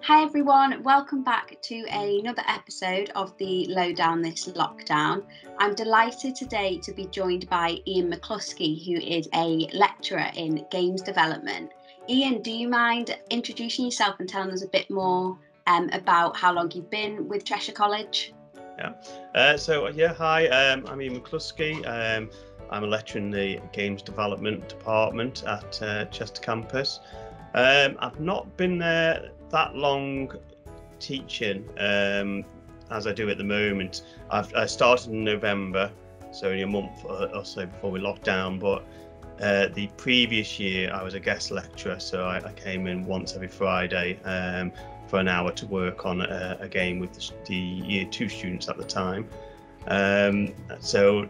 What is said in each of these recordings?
Hi everyone, welcome back to another episode of the Lowdown this lockdown. I'm delighted today to be joined by Iain McCluskey, who is a lecturer in games development. Iain, do you mind introducing yourself and telling us a bit more about how long you've been with Cheshire College? Hi, I'm Iain McCluskey. I'm a lecturer in the games development department at Chester campus. I've not been there that long teaching as I do at the moment. I started in November, so only a month or so before we locked down, but the previous year I was a guest lecturer, so I came in once every Friday for an hour to work on a game with the year 2 students at the time. So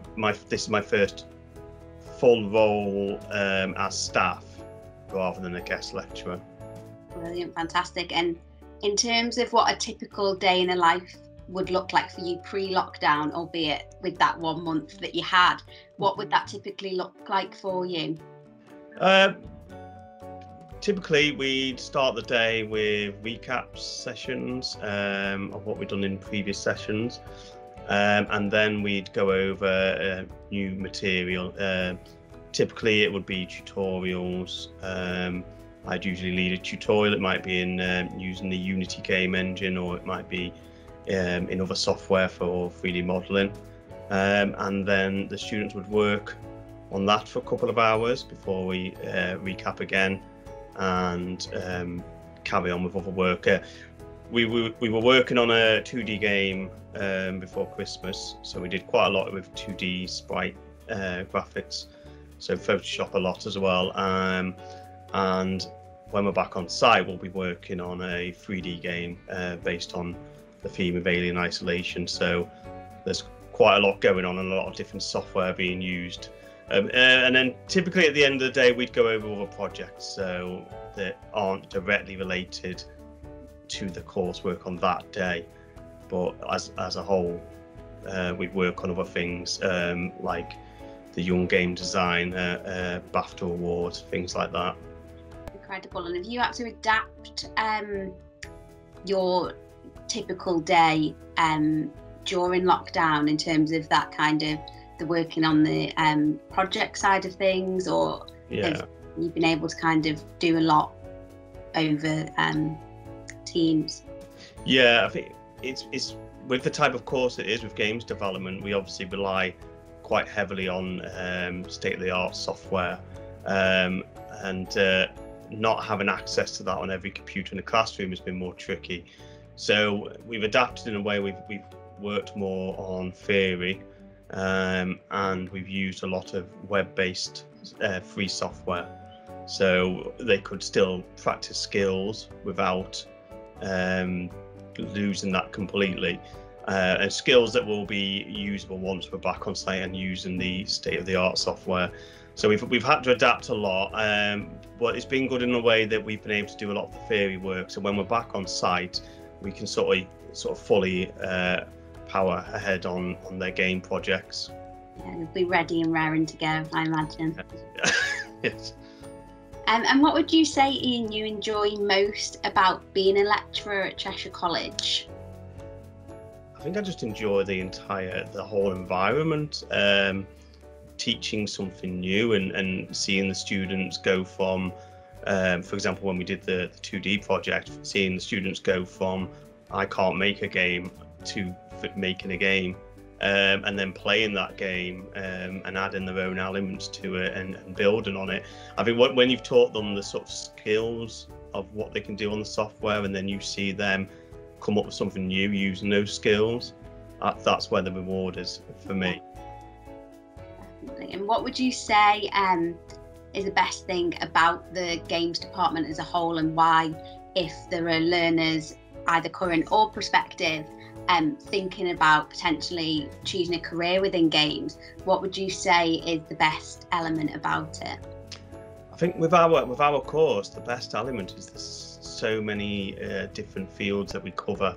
this is my first full role as staff rather than a guest lecturer. Brilliant, fantastic. And in terms of what a typical day in the life would look like for you pre-lockdown, albeit with that 1 month that you had, what would that typically look like for you? Typically, we'd start the day with recap sessions of what we've done in previous sessions, and then we'd go over new material. Typically, it would be tutorials. I'd usually lead a tutorial. It might be in using the Unity game engine, or it might be in other software for 3D modeling. And then the students would work on that for a couple of hours before we recap again and carry on with other work. We were working on a 2D game before Christmas, so we did quite a lot with 2D sprite graphics, so Photoshop a lot as well. And when we're back on site, we'll be working on a 3D game based on the theme of Alien Isolation. So there's quite a lot going on and a lot of different software being used. And then typically at the end of the day, we'd go over other projects so that aren't directly related to the coursework on that day. But as a whole, we'd work on other things like the Young Game Design, BAFTA Awards, things like that. Incredible. And have you had to adapt your typical day during lockdown in terms of that kind of the working on the project side of things, or have you been able to kind of do a lot over Teams? Yeah, I think it's with the type of course it is with games development, we obviously rely quite heavily on state-of-the-art software, and not having access to that on every computer in the classroom has been more tricky. So we've adapted in a way. We've worked more on theory, and we've used a lot of web-based free software, so they could still practice skills without losing that completely, and skills that will be usable once we're back on site and using the state-of-the-art software. So we've had to adapt a lot, but it's been good in a way that we've been able to do a lot of the theory work. So when we're back on site, we can sort of fully power ahead on their game projects. Yeah, we'll be ready and raring to go, I imagine. Yes. And what would you say, Iain, you enjoy most about being a lecturer at Cheshire College? I think I just enjoy the whole environment. Teaching something new and seeing the students go from, for example, when we did the 2D project, seeing the students go from I can't make a game to making a game, and then playing that game and adding their own elements to it and building on it. I think when you've taught them the sort of skills of what they can do on the software, and then you see them come up with something new using those skills, that's where the reward is for me. And what would you say is the best thing about the games department as a whole, and why, if there are learners, either current or prospective, thinking about potentially choosing a career within games, what would you say is the best element about it? I think with our course, the best element is there's so many different fields that we cover.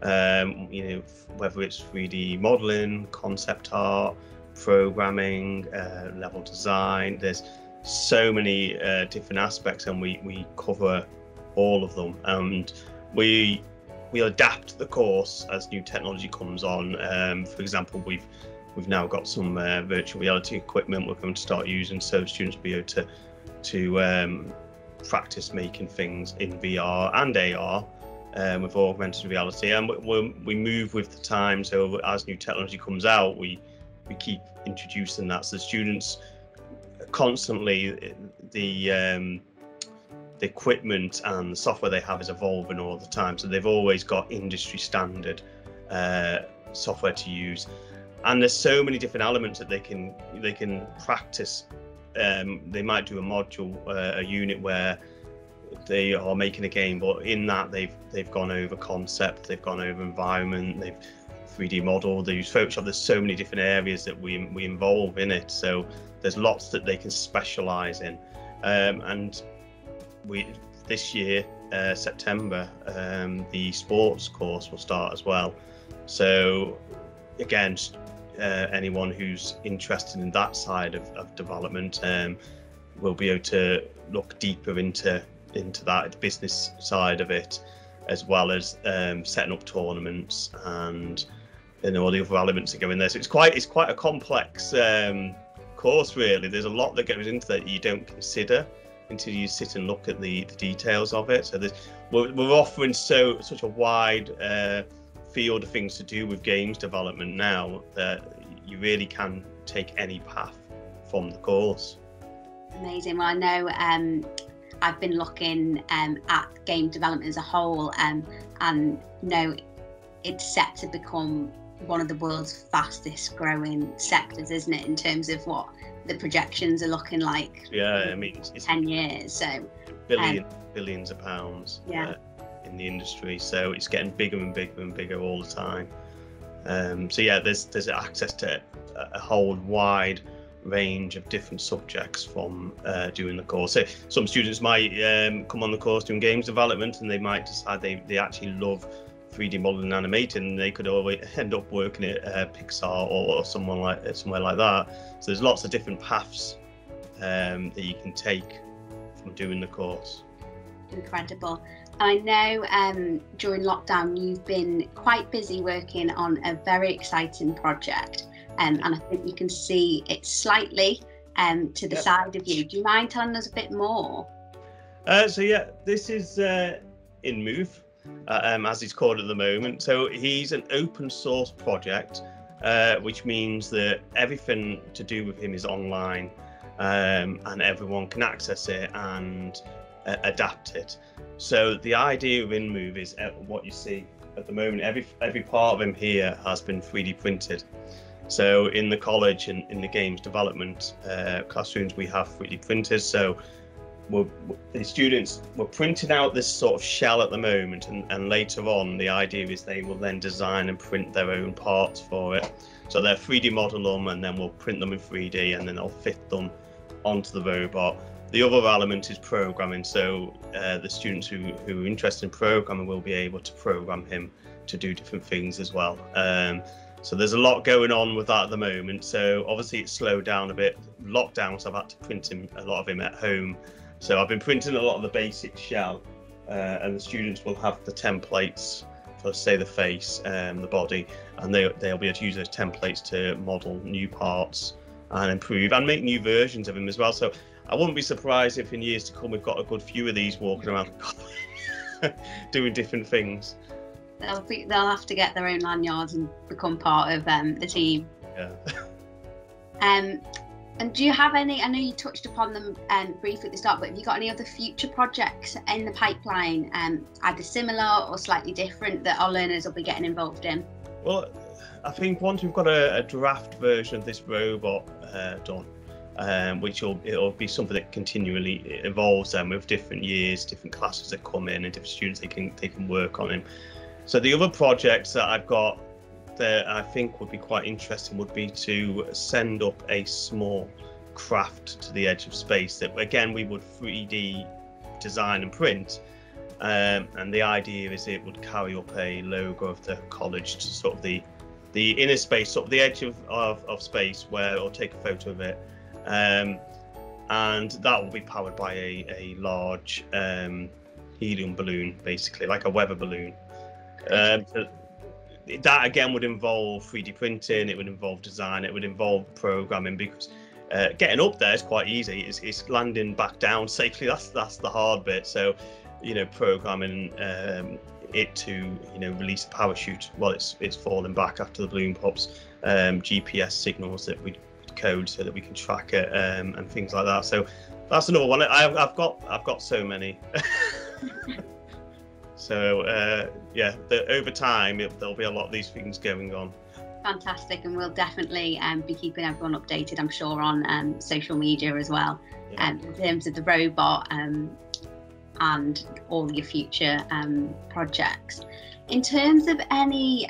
Whether it's 3D modeling, concept art, programming, level design, there's so many different aspects, and we cover all of them. And we adapt the course as new technology comes on. For example, we've now got some virtual reality equipment we're going to start using, so students will be able to practice making things in VR and AR with augmented reality, and we move with the time. So as new technology comes out, we keep introducing that. So the students constantly, the equipment and the software they have is evolving all the time. So they've always got industry standard software to use, and there's so many different elements that they can practice. They might do a module, a unit where they are making a game, but in that they've gone over concept, they've gone over environment, they've 3D model, they use Photoshop. There's so many different areas that we involve in it, so there's lots that they can specialize in. And this year, September, the sports course will start as well. So again, anyone who's interested in that side of development will be able to look deeper into that, the business side of it, as well as setting up tournaments and all the other elements that go in there. So it's quite a complex course, really. There's a lot that goes into that you don't consider until you sit and look at the details of it. So we're offering such a wide field of things to do with games development now that you really can take any path from the course. Amazing. Well, I know I've been looking at game development as a whole, and know it's set to become one of the world's fastest growing sectors, isn't it, in terms of what the projections are looking like? Yeah, I mean, it's 10 years, so billions of pounds. Yeah. In the industry, so it's getting bigger and bigger and bigger all the time. So yeah, there's access to a whole wide range of different subjects from doing the course. So some students might come on the course doing games development, and they might decide they actually love 3D modeling and animating, and they could always end up working at Pixar or somewhere like that. So there's lots of different paths that you can take from doing the course. Incredible. I know during lockdown you've been quite busy working on a very exciting project, and I think you can see it slightly to the side of you. Do you mind telling us a bit more? So yeah, this is Inmove, as it's called at the moment. So he's an open source project, which means that everything to do with him is online, and everyone can access it and adapt it. So the idea of Inmove is what you see at the moment. Every part of him here has been 3D printed. So in the college and in the games development classrooms, we have 3D printers. So the students were printing out this sort of shell at the moment, and later on the idea is they will then design and print their own parts for it. So they'll 3D model them, and then we'll print them in 3D, and then they'll fit them onto the robot. The other element is programming, so the students who are interested in programming will be able to program him to do different things as well. So there's a lot going on with that at the moment. So obviously it's slowed down a bit. Lockdown, so I've had to print a lot of him at home. So I've been printing a lot of the basic shell, and the students will have the templates for, say, the face and the body, and they'll be able to use those templates to model new parts and improve and make new versions of him as well. So I wouldn't be surprised if in years to come we've got a good few of these walking around doing different things. They'll have to get their own lanyards and become part of the team. Yeah. And do you have any, I know you touched upon them briefly at the start, but have you got any other future projects in the pipeline, either similar or slightly different, that our learners will be getting involved in? Well, I think once we've got a draft version of this robot done, which it'll be something that continually evolves with different years, different classes that come in, and different students they can work on him. So the other projects that I've got that I think would be quite interesting would be to send up a small craft to the edge of space that, again, we would 3D design and print, and the idea is it would carry up a logo of the college to sort of the inner space, sort of the edge of space, where it'll take a photo of it, and that will be powered by a large helium balloon, basically, like a weather balloon. That again would involve 3D printing, it would involve design, it would involve programming, because getting up there is quite easy. It's landing back down safely. That's the hard bit. So, you know, programming it to, you know, release a parachute while it's falling back after the balloon pops. GPS signals that we code so that we can track it, and things like that. So that's another one. I've got so many. So yeah, over time there'll be a lot of these things going on. Fantastic, and we'll definitely be keeping everyone updated, I'm sure, on social media as well, Yeah. in terms of the robot and all your future projects. In terms of any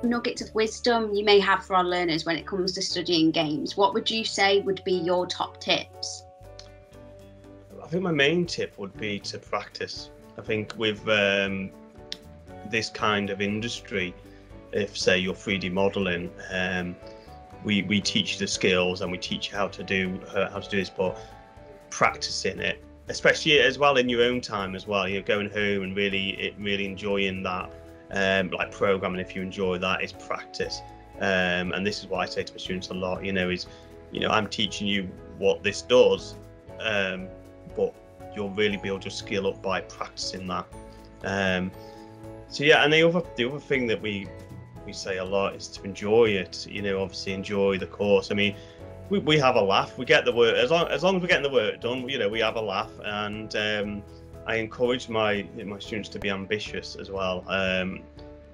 nuggets of wisdom you may have for our learners when it comes to studying games, what would you say would be your top tips? I think my main tip would be to practice. I think with this kind of industry, if say you're 3D modeling, we teach the skills and we teach you how to do this, but practicing it, especially as well in your own time as well, you're going home and really enjoying that, like programming, if you enjoy that, is practice. And this is what I say to my students a lot, I'm teaching you what this does, but you'll really build your skill up by practicing that. So yeah, and the other thing that we say a lot is to enjoy it. Obviously enjoy the course. I mean, we have a laugh. We get the work, as long as we're getting the work done. We have a laugh, and I encourage my students to be ambitious as well.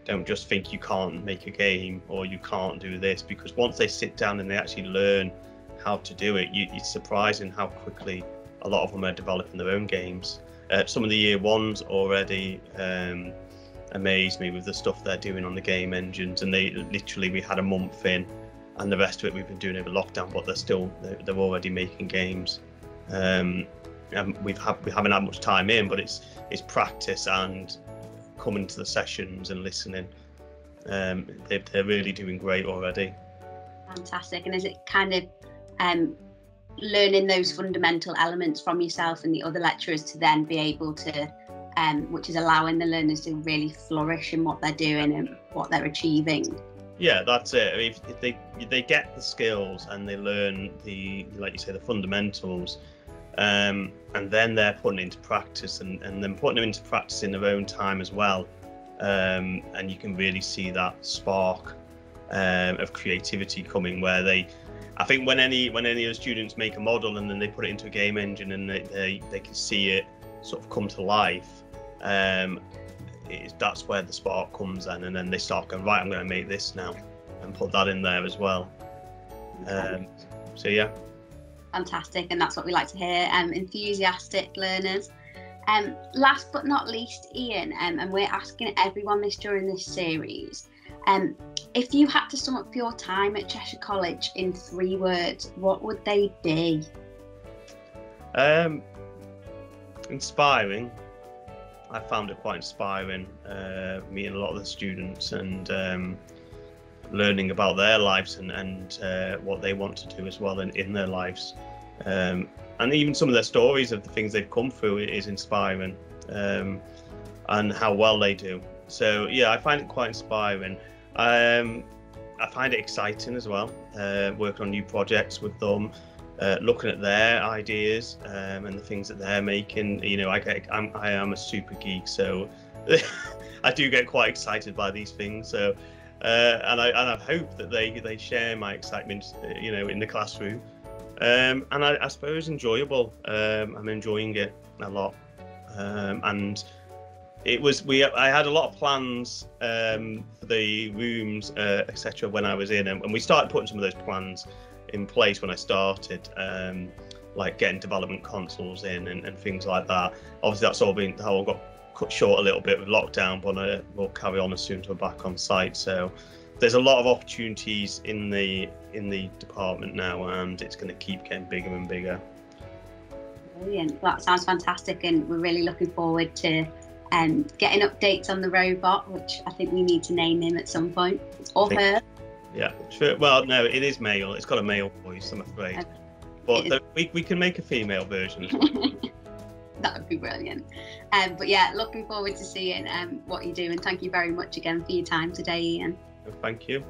Don't just think you can't make a game or you can't do this, because once they sit down and they actually learn how to do it, it's surprising how quickly a lot of them are developing their own games. Some of the year ones already amaze me with the stuff they're doing on the game engines, and we had a month in, and the rest of it we've been doing over lockdown, but they're already making games. And we haven't had much time in, but it's practice and coming to the sessions and listening. They're really doing great already. Fantastic. And is it kind of learning those fundamental elements from yourself and the other lecturers to then be able to which is allowing the learners to really flourish in what they're doing and what they're achieving? Yeah, that's it. If they get the skills and they learn like you say, the fundamentals, and then they're putting it into practice, and then putting them into practice in their own time as well, and you can really see that spark of creativity coming, where I think when any of the students make a model and then they put it into a game engine and they can see it sort of come to life, that's where the spark comes in, and then they start going, right, I'm going to make this now and put that in there as well. So yeah. Fantastic, and that's what we like to hear, enthusiastic learners. Last but not least, Iain, and we're asking everyone this during this series, if you had to sum up your time at Cheshire College in 3 words, what would they be? Inspiring. I found it quite inspiring, meeting a lot of the students and learning about their lives and what they want to do as well in their lives. And even some of their stories of the things they've come through is inspiring, and how well they do. So yeah, I find it quite inspiring. I find it exciting as well, working on new projects with them, looking at their ideas and the things that they're making. I am a super geek, so I do get quite excited by these things. So and I hope that they share my excitement, in the classroom. And I suppose enjoyable. I'm enjoying it a lot, and I had a lot of plans for the rooms, etc. when I was in, and we started putting some of those plans in place when I started, like getting development consoles in and things like that. Obviously that's all got cut short a little bit with lockdown, but we'll carry on as soon as we're back on site. So there's a lot of opportunities in the department now, and it's going to keep getting bigger and bigger. Brilliant. That sounds fantastic, and we're really looking forward to getting updates on the robot, which I think we need to name him at some point, or her. Yeah, sure. Well, no, it is male. It's got a male voice, I'm afraid. But we can make a female version as well. That would be brilliant. But yeah, looking forward to seeing what you do, and thank you very much again for your time today, Iain. Thank you.